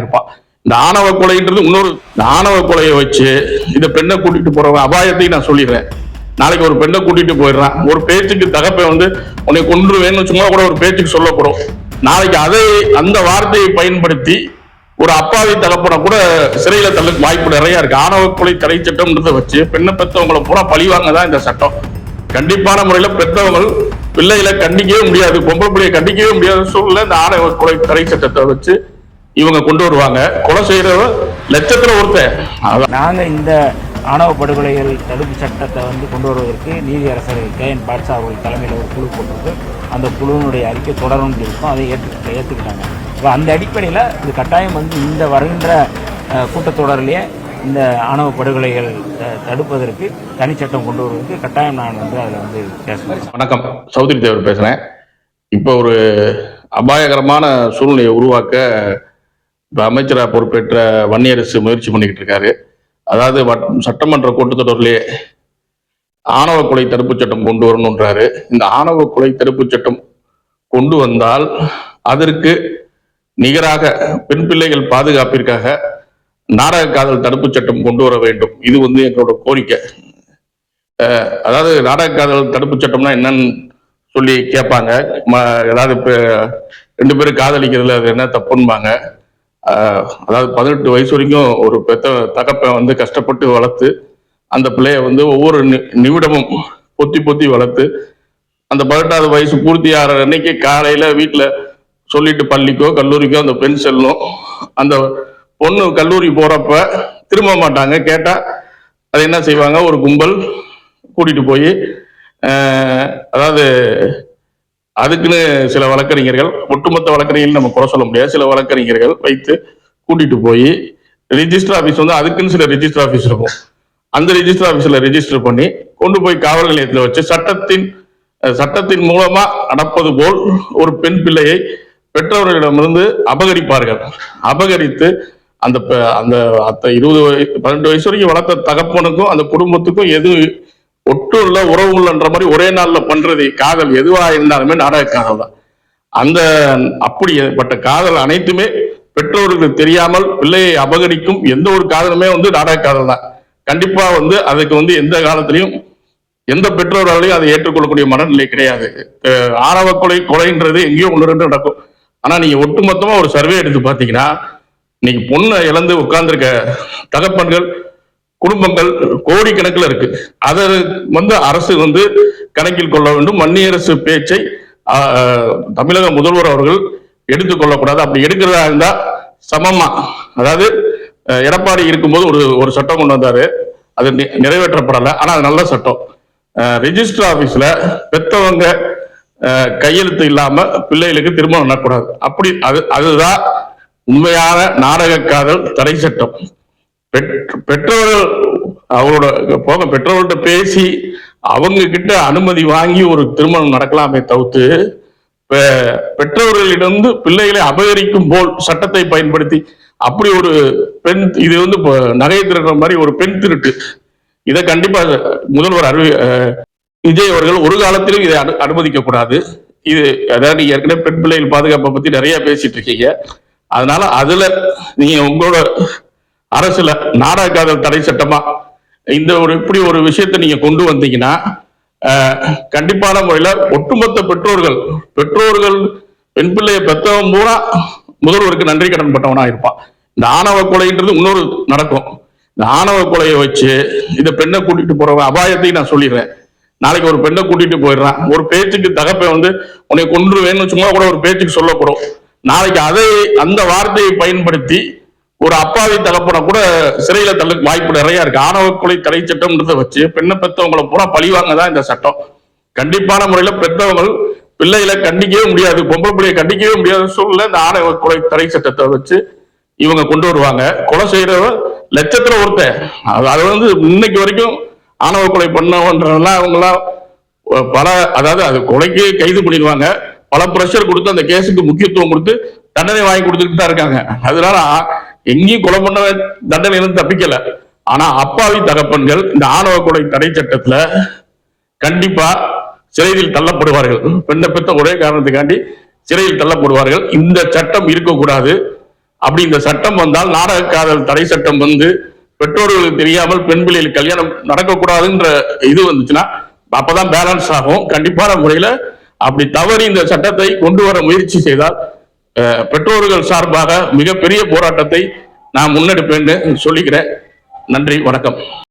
இருப்பான். இந்த ஆணவ கொலைன்றது இன்னொரு ஆணவ கொலையை வச்சு இந்த பெண்ணை கூட்டிட்டு போறவங்க அபாயத்தையும் நான் சொல்லிடுறேன். நாளைக்கு ஒரு பெண்ணை கூட்டிட்டு போயிடுறான், ஒரு பேச்சுக்கு தகப்பை உன்னை கொன்றுவேன்னு சும்மா கூட ஒரு பேச்சுக்கு சொல்லக்கூடும். நாளைக்கு அந்த வார்த்தையை பயன்படுத்தி ஒரு அப்பாவி தகப்பனை கூட சிறையில தள்ளுக்கு வாய்ப்பு நிறைய இருக்கு. ஆணவ கொலை தடை சட்டம்ன்றதை வச்சு பெண்ணை பெற்றவங்களை பூரா பழிவாங்க தான் இந்த சட்டம். கண்டிப்பான முறையில பெற்றவங்க பிள்ளைகளை கண்டிக்கவே முடியாது, பொம்பளை பிள்ளையை கண்டிக்கவே முடியாத சூழ்நிலை இந்த ஆணவ கொலை தடை சட்டத்தை வச்சு இவங்க கொண்டு வருவாங்க. கொலை செய்யறவ லட்சத்துல ஒருத்தர். நாங்க இந்த ஆணவ படுகொலைகள் தடுப்பு சட்டத்தை கொண்டு வருவதற்கு நீதியரசர் KN பாட்ஷா அவர்கள் தலைமையில் ஒரு குழு போட்டிருக்கு. அந்த குழுவினுடைய அறிக்கை தொடரும் இருக்கும், அதை ஏற்றுக்கிட்டாங்க. இப்போ அந்த அடிப்படையில் இது கட்டாயம் இந்த வருகின்ற கூட்டத்தொடரிலேயே இந்த ஆணவ படுகொலைகள் தடுப்பதற்கு தனிச்சட்டம் கொண்டு வருவதற்கு கட்டாயம் நான் அதில் பேசுகிறேன். வணக்கம், சௌத்ரி தேவர் பேசுகிறேன். இப்போ ஒரு அபாயகரமான சூழ்நிலையை உருவாக்க இப்போ அமைச்சராக பொறுப்பேற்ற வன்னியரசு முயற்சி பண்ணிக்கிட்டு இருக்காரு. அதாவது சட்டமன்ற கூட்டத்தொடரிலே ஆணவ கொலை தடுப்பு சட்டம் கொண்டு வரணுன்றாரு. இந்த ஆணவ கொலை தடுப்பு சட்டம் கொண்டு வந்தால் அதற்கு நிகராக பெண் பிள்ளைகள் பாதுகாப்பிற்காக நாடக காதல் தடுப்பு சட்டம் கொண்டு வர வேண்டும். இது எங்களோட கோரிக்கை. அதாவது நாடக காதல் தடுப்பு சட்டம்னா என்னன்னு சொல்லி கேட்பாங்க. ஏதாவது ரெண்டு பேரும் காதலிக்கிறதுல அது என்ன தப்புன்பாங்க. அதாவது 18 வயசு வரைக்கும் ஒரு பெத்த தகப்பை கஷ்டப்பட்டு வளர்த்து அந்த பிள்ளைய ஒவ்வொரு நிமிடமும் பொத்தி வளர்த்து அந்த 18வது வயசு பூர்த்தி ஆகிற அன்னைக்கு காலையில வீட்டுல சொல்லிட்டு பள்ளிக்கோ கல்லூரிக்கோ அந்த பெண் செல்லும். அந்த பொண்ணு கல்லூரி போறப்ப திரும்ப மாட்டாங்க. கேட்டா அது என்ன செய்வாங்க, ஒரு கும்பல் கூட்டிட்டு போய் அதாவது அதுக்குன்னு சில வழக்கறிஞர்கள், ஒட்டுமொத்த வழக்கறிஞர்கள் நம்ம குறை சொல்ல முடியாது, சில வழக்கறிஞர்கள் வைத்து கூட்டிட்டு போய் ரிஜிஸ்டர் ஆஃபீஸ் அதுக்குன்னு சில ரிஜிஸ்டர் ஆஃபீஸ் இருக்கும். அந்த ரிஜிஸ்டர் ஆஃபீஸில் ரிஜிஸ்டர் பண்ணி கொண்டு போய் காவல் நிலையத்தில் வச்சு சட்டத்தின் மூலமா நடப்பது போல் ஒரு பெண் பிள்ளையை பெற்றவர்களிடமிருந்து அபகரிப்பார்கள். அபகரித்து அந்த 18 வயசு வரைக்கும் வளர்த்த தகப்பனுக்கும் அந்த குடும்பத்துக்கும் எது ஒட்டு உள்ள உறவுன்ற மாதிரி ஒரே நாள்ல பண்றது காதல் எதுவா இருந்தாலுமே நாடக காதல் தான். அந்த அப்படிப்பட்ட காதல் அனைத்துமே பெற்றோர்களுக்கு தெரியாமல் பிள்ளையை அபகரிக்கும் எந்த ஒரு காதலுமே நாடக காதல் தான். கண்டிப்பா அதுக்கு எந்த காலத்திலையும் எந்த பெற்றோராலையும் அதை ஏற்றுக்கொள்ளக்கூடிய மனநிலை கிடையாது. ஆணவ கொலைன்றது எங்கேயோ 1-2 நடக்கும். ஆனா நீங்க ஒட்டுமொத்தமா ஒரு சர்வே எடுத்து பாத்தீங்கன்னா இன்னைக்கு பொண்ணை இழந்து உட்கார்ந்துருக்க தகப்பன்கள் குடும்பங்கள் கோடிக்கணக்கில் இருக்கு. அதை அரசு கணக்கில் கொள்ள வேண்டும். வன்னியரசு பேச்சை தமிழக முதல்வர் அவர்கள் எடுத்துக்கொள்ளக்கூடாது. அப்படி எடுக்கிறதா இருந்தா சமமா, அதாவது எடப்பாடி இருக்கும்போது ஒரு சட்டம் கொண்டு வந்தாரு, அது நிறைவேற்றப்படலை. ஆனா அது நல்ல சட்டம். ரிஜிஸ்டர் ஆபீஸ்ல பெற்றவங்க கையெழுத்து இல்லாம பிள்ளைகளுக்கு திருமணம் நடக்கூடாது. அப்படி அதுதான் உண்மையான நாடக காதல் தடை சட்டம். பெற்றோர்கள் பெற்றோர்கள்ட்ட பேசி அவங்க கிட்ட அனுமதி வாங்கி ஒரு திருமணம் நடக்கலாமே தவிர்த்து பெற்றோர்களிடம் பிள்ளைகளை அபகரிக்கும் போல் சட்டத்தை பயன்படுத்தி அப்படி ஒரு பெண் இது நகை திருடுற மாதிரி ஒரு பெண் திருட்டு, இதை கண்டிப்பா முதல்வர் விஜய் அவர்கள் ஒரு காலத்திலும் இதை அனுமதிக்க கூடாது. இது அதாவது நீங்க ஏற்கனவே பெண் பிள்ளைகள் பாதுகாப்பை பத்தி நிறைய பேசிட்டு இருக்கீங்க. அதனால அதுல நீங்க உங்களோட அரசுல நாடக காதல் தடை சட்டமா இப்படி ஒரு விஷயத்தை நீங்க கொண்டு வந்தீங்கன்னா கண்டிப்பான முறையில ஒட்டுமொத்த பெற்றோர்கள் பெண் பிள்ளையை பெற்றவன் பூரா முதல்வருக்கு நன்றி கடன் பட்டவனா இருப்பான். இந்த ஆணவ கொலைன்றது இன்னொரு நடக்கும். இந்த ஆணவ கொலையை வச்சு இந்த பெண்ணை கூட்டிட்டு போறவங்க அபாயத்தையும் நான் சொல்லிடுறேன். நாளைக்கு ஒரு பெண்ணை கூட்டிட்டு போயிடுறான், ஒரு பேச்சுக்கு தகப்பை உன்னை கொன்றுவேன்னு சும்மா கூட ஒரு பேச்சுக்கு சொல்லக்கூடும். நாளைக்கு அந்த வார்த்தையை பயன்படுத்தி ஒரு அப்பாவி தகப்பனை கூட சிறையில தள்ளுக்கு வாய்ப்பு நிறைய இருக்கு. ஆணவ கொலை தடை சட்டம்ன்றதை வச்சு பெண்ணை பெற்றவங்களை பூரா பழிவாங்க தான் இந்த சட்டம். கண்டிப்பான முறையில பெற்றவங்க பிள்ளைகளை கண்டிக்கவே முடியாது, பொம்பளை பிள்ளையை கண்டிக்கவே முடியாத சூழ்நிலை இந்த ஆணவ கொலை தடை சட்டத்தை வச்சு இவங்க கொண்டு வருவாங்க. கொலை செய்யறவ லட்சத்துல ஒருத்தர். அது இன்னைக்கு வரைக்கும் ஆணவ கொலை பண்ணவன்றதெல்லாம் அவங்களாம் அதாவது அது கொலைக்கு கைது பண்ணிடுவாங்க. பல பிரஷர் கொடுத்து அந்த கேஸுக்கு முக்கியத்துவம் கொடுத்து தண்டனை வாங்கி கொடுத்துட்டு தான் இருக்காங்க. அதனால எங்கேயும் கொலை பண்ண தண்டனையிலிருந்து தப்பிக்கல. ஆனா அப்பாவி தகப்பன்கள் இந்த ஆணவ கொலை தடை சட்டத்துல கண்டிப்பா சிறையில் தள்ளப்படுவார்கள். பெண்ணை பெற்ற ஒரே காரணத்துக்காண்டி சிறையில் தள்ளப்படுவார்கள். இந்த சட்டம் இருக்கக்கூடாது. அப்படி இந்த சட்டம் வந்தால் நாடக காதல் தடை சட்டம் வந்து பெற்றோர்களுக்கு தெரியாமல் பெண் பிள்ளைகள் கல்யாணம் நடக்கக்கூடாதுன்ற இது வந்துச்சுன்னா அப்பதான் பேலன்ஸ் ஆகும். கண்டிப்பான முறையில அப்படி தவறி இந்த சட்டத்தை கொண்டு வர முயற்சி செய்தால் பெற்றோர்கள் சார்பாக மிகப்பெரிய போராட்டத்தை நான் முன்னெடுப்பேன்னு சொல்லிக்கிறேன். நன்றி, வணக்கம்.